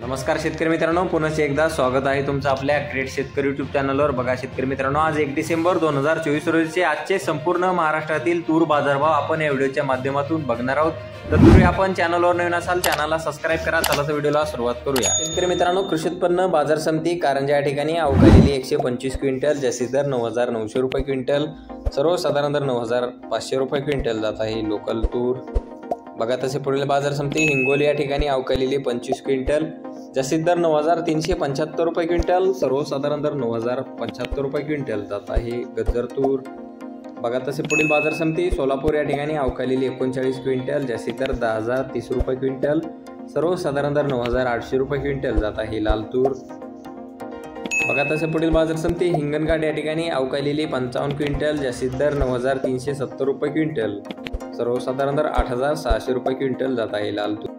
नमस्कार शेतकरी मित्रांनो, पुन्हा एकदा स्वागत आहे तुमचं आपल्या ग्रेट शेतकरी यूट्यूब चॅनलवर। बघा शेतकरी मित्रांनो, आज 1 डिसेंबर 2024 रोजीचे आजचे संपूर्ण महाराष्ट्रातील तूर बाजारभाव आपण या व्हिडिओच्या माध्यमातून बघणार आहोत। तत्पूर्वी आपण चॅनलवर नवीन असाल चॅनलला सबस्क्राइब करा। चला तर व्हिडिओला सुरुवात करूया। शेतकरी मित्रांनो, कृषी उत्पन्न बाजार समिती कारंजा या ठिकाणी अवकालेली 125 क्विंटल, जास्तीत दर 9,900 रुपये क्विंटल, सर्वसाधारण दर 9,500 रुपये क्विंटल जात आहे लोकल तूर। बघा तसे पुढील बाजार समिती हिंगोली या ठिकाणी अवकालेली 25 क्विंटल, जास्तीत दर 9,375 रुपये क्विंटल, सर्वसाधारण दर 9,075 रुपये क्विंटल जात आहे गज्जर तूर। बघा तसे पुढील बाजार समिती सोलापूर या ठिकाणी अवकालेली 39 क्विंटल, जास्तीत दर 10,030 रुपये क्विंटल, सर्वसाधारण दर 9,800 रुपये क्विंटल जात आहे लाल तूर। बघा तसे पुढील बाजार समिती हिंगणघाट या ठिकाणी अवकालेली 55 क्विंटल, जास्तीत दर 9,370 रुपये क्विंटल, सर्वसाधारण दर 8,600 रुपये क्विंटल जात आहे लाल तूर।